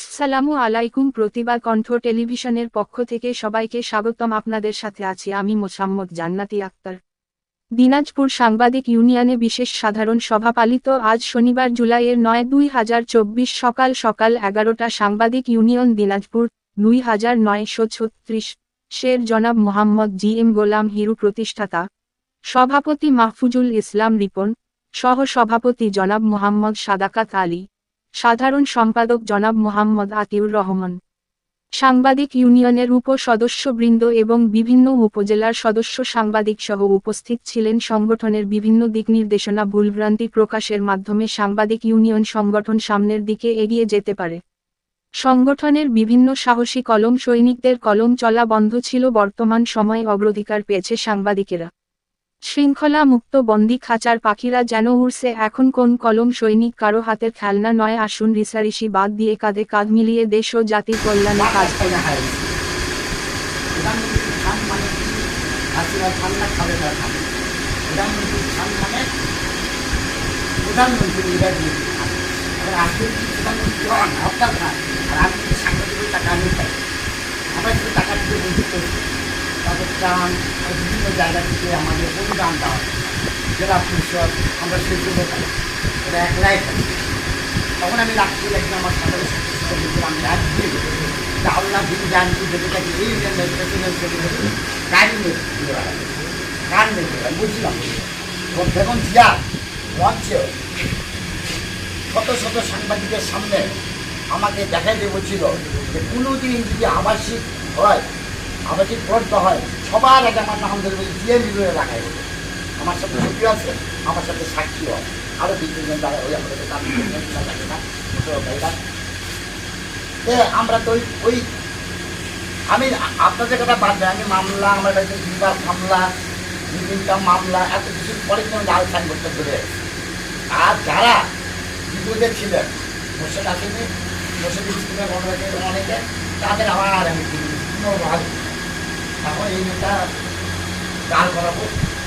আসসালামু আলাইকুম। প্রতিবাদ কণ্ঠ টেলিভিশনের পক্ষ থেকে সবাইকে স্বাগতম। আপনাদের সাথে আছি আমি মোসাম্মদ জান্নাতি আক্তার। দিনাজপুর সাংবাদিক ইউনিয়নে বিশেষ সাধারণ সভা পালিত আজ শনিবার জুলাইয়ের 9, 2024 সকাল সকাল 11টা। সাংবাদিক ইউনিয়ন দিনাজপুর 2936 শের জনাব মোহাম্মদ জি.এম. গোলাম হিরু প্রতিষ্ঠাতা, সভাপতি মাহফুজুল ইসলাম রিপন, সহ সভাপতি জনাব মোহাম্মদ সাদাকাত আলী, সাধারণ সম্পাদক জনাব মোহাম্মদ আতিউর রহমান, সাংবাদিক ইউনিয়নের উপ-সদস্যবৃন্দ এবং বিভিন্ন উপজেলার সদস্য সাংবাদিকসহ উপস্থিত ছিলেন। সংগঠনের বিভিন্ন দিক নির্দেশনা ভুলভ্রান্তি প্রকাশের মাধ্যমে সাংবাদিক ইউনিয়ন সংগঠন সামনের দিকে এগিয়ে যেতে পারে। সংগঠনের বিভিন্ন সাহসী কলম সৈনিকদের কলম চলা বন্ধ ছিল। বর্তমান সময়ে অগ্রাধিকার পেয়েছে সাংবাদিকেরা। শৃঙ্খলা মুক্ত বন্দি খাঁচার পাখিরা যেন উড়ছে এখন। কোন কলম সৈনিক কারো হাতের খেলনা নয়। আসুন রিসারিসি বাদ দিয়ে কাঁধে কাঁধ মিলিয়ে দেশ ও জাতির কল্যাণে কাজ করি। তাদের ত্রাণ বিভিন্ন জায়গা থেকে আমাদের অনুদান দেওয়া জেলা পরিষদ, আমরা সেগুলো ওরা একলাই থাকি। তখন আমি রাখতে লাগি আমার সাধারণ সদস্য আমি রাত দিয়ে আল্লাহ দিন জানছি যেতে থাকি এই গাড়ি নিয়ে বুঝলাম বেগম জিয়া মঞ্চে শত শত সাংবাদিকের সামনে আমাকে দেখাই দিয়ে বলছিল যে কোনোদিন যদি আবাসিক হয়, আবাসিক পড়তে হয়, সবার আগে আমার নাম ধরে বলি দিয়ে মিলিয়ে রাখাই হতো। আমার সাথে ছবি আছে, আমার সাথে সাক্ষী হয়, আরও বিভিন্ন দ্বারা ওই আমাদের থাকে না ভাইরা। আমরা তো ওই আমি আপনাদের কথা বাদ দেয়, আমি মামলা, আমার কাছে দুবার মামলা, বিভিন্ন মামলা, এত কিছুর পরে কোনো লাল সাইন করতে ধরে। আর যারা বিপদে ছিলেন, মোর্শেদ আসেনি, মোর্শেদ স্কুলের অনেকে, তাদের আবার আমি পুনর্বাদ এখন এই নেতা গাল করাবো।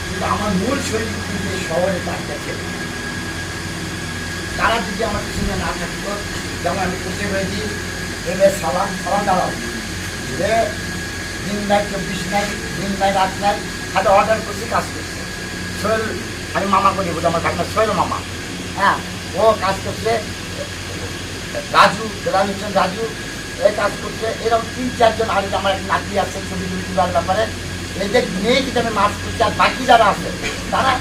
কিন্তু আমার মূল শরীর কিন্তু এই শহরে তার কাছে তারা যদি আমার পিছনে না থাকতো, যেমন আমি খুশি হয়েছি এদের সালাম দাঁড়াও যে দিন নাই 24 নাই, দিন নাই রাত নাই, হাতে অর্ডার করছি, কাজ করছে। সোহেল, আমি মামা করি বলি, আমার ভাগনা সোহেল মামা, হ্যাঁ, ও কাজ করছে। রাজু, রাজু এই কাজ করছে। এরকম 3-4 জন আর আমার এক নাতি আছে ছবি তোলার ব্যাপারে, এদের নিয়ে কিন্তু আমি মাছ করছি। আর বাকি যারা আছে তারা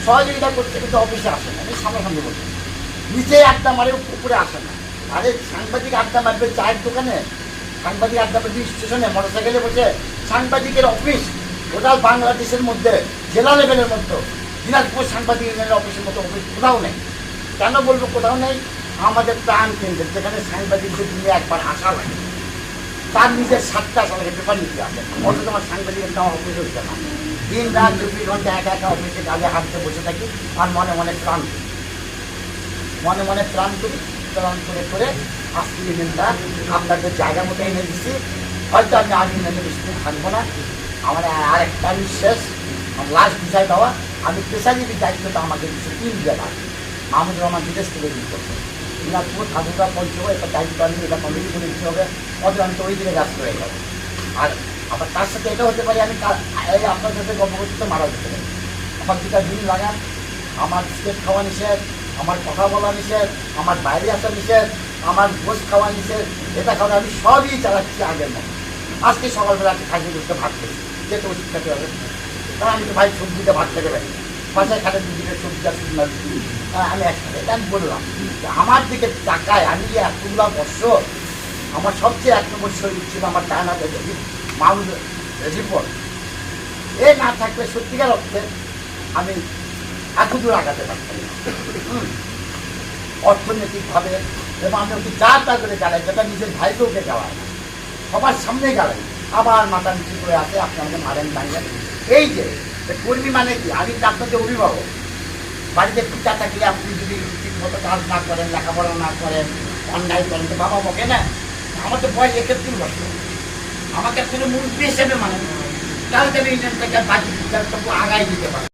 সহযোগিতা করছে, কিন্তু অফিসে আসে না। আমি সামনাসামনি বলছি, নিচে আড্ডা মারে, উপরে আসে না। আরে সাংবাদিক আড্ডা মারবে চায়ের দোকানে, সাংবাদিক আড্ডা মারবে স্টেশনে, মোটরসাইকেলে বসে। সাংবাদিকের অফিস টোটাল বাংলাদেশের মধ্যে জেলা লেভেলের মধ্যে দিনাজপুর সাংবাদিক ইউনিয়নের অফিসের মতো অফিস কোথাও নেই। কেন বলবো কোথাও নেই? আমাদের প্রাণ কেন্দ্র, যেখানে সাংবাদিকদের দিনে একবার আসা লাগে, তার নিজের 7টা সালে পেপার নিতে আসে, অথচ আমার সাংবাদিকের নেওয়া অফিস হচ্ছে না। দিন রাত 24 ঘন্টা একা একা অফিসে কাজে হাঁটতে বসে থাকি। আর মনে মনে প্রাণ করি, প্রাণ করে আজকে ইউনিয়নটা আপনাদের জায়গা মতো এনে দিচ্ছি। হয়তো আমি আজ ইউনিয়নে বেশি দিন থাকবো না। আমার আরেকটা শেষ, আমার লাস্ট বিষয় দেওয়া। আমি পেশাজীবী দায়িত্বটা আমাকে দিচ্ছে 3 জেলা। মাহমুদুর রহমান বিদেশ থেকে দিন করছে দিনাজপুর, ঠাকুরগাঁ, পঞ্চগড়, একটা দায়িত্ব আমি এটা কমিটি করে দিতে হবে। অথবা আমি তো ওই দিকে ব্যস্ত হয়ে যাবো। আর আবার তার সাথে এটা হতে পারে আমি এই আপনার সাথে গল্প করতে মারা যেতে পারি। আমার 2টা দিন লাগান, আমার স্টেট খাওয়া নিষেধ, আমার কথা বলা নিষেধ, আমার বাইরে আসা নিষেধ, আমার গোস খাওয়া নিষেধ, এটা খাওয়া আমি সবই চালাচ্ছি আগের মতো। আজকে সকালবেলা আজকে খাসি করতে ভাত খেয়েছি, যেতে ওষুধ খেতে হবে। কারণ আমি তো ভাই সবজিতে ভাত খেতে পারি, বাসায় খাটে 2 দিনের সবজিটা শুকনা দিচ্ছি। আমি একসাথে এটা আমি বললাম, আমার দিকে টাকায় আমি যে এতগুলা বছর, আমার সবচেয়ে 1 নম্বর শরীর ছিল আমার ডায়না মাহমুদ রিপোর্ট। এ না থাকলে সত্যিকার অর্থে আমি এত দূর আগাতে পারতাম না অর্থনৈতিকভাবে। এবং আমি ওকে যা করে গালাই, যেটা নিজের ভাইকে ওকে গাওয়ায় না, সবার সামনে গালাই, আবার মাথা নিচু করে আছে, আপনি আমাকে মারেন দাঁড়িয়ে। এই যে কর্মী মানে কি, আমি আপনাদের অভিভাবক, বাড়িতে পিতা থাকলে আপনি যদি ঠিক মতো কাজ না করেন, লেখাপড়া না করেন, অন্যায় করেন, তো বাবা বকে না। আমার তো বয়স 71 বছর, আমাকে আসলে মুরব্বী হিসেবে মানে কালকে আমি ইউনিয়ন থেকে বাকি আগাই দিতে পারি।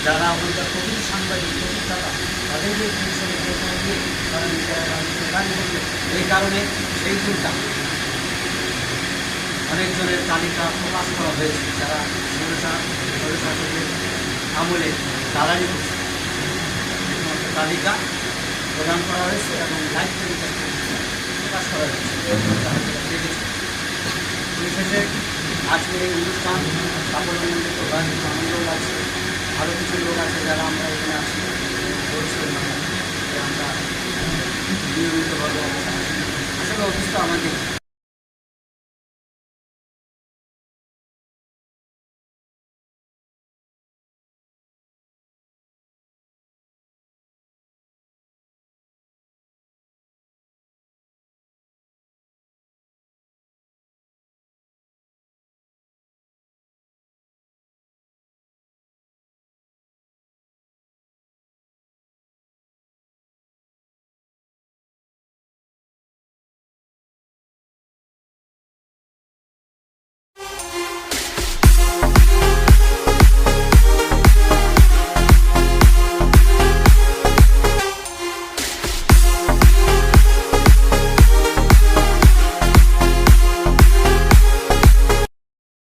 যারা ওখানকার প্রকৃত সাংবাদিক প্রকৃত তারা তাদেরকে পুলিশের দিয়ে তারা নিজেরা গাড়ি করবে। এই কারণে সেই দিনটা অনেকজনের তালিকা প্রকাশ করা হয়েছে যারা স্বৈরশাসকের আমলে দালালি করছে। তালিকা প্রদান করা হয়েছে এবং লাইভ তালিকা প্রকাশ করা হয়েছে। পরিশেষে আজকের এই অনুষ্ঠান সাফল্যমণ্ডিত হয়, আনন্দ লাগছে। আরও কিছু লোক আছে যারা আমরা এখানে আছি বলছিলাম যে আমরা নিয়মিতভাবে আসলে অফিসটা আমাদের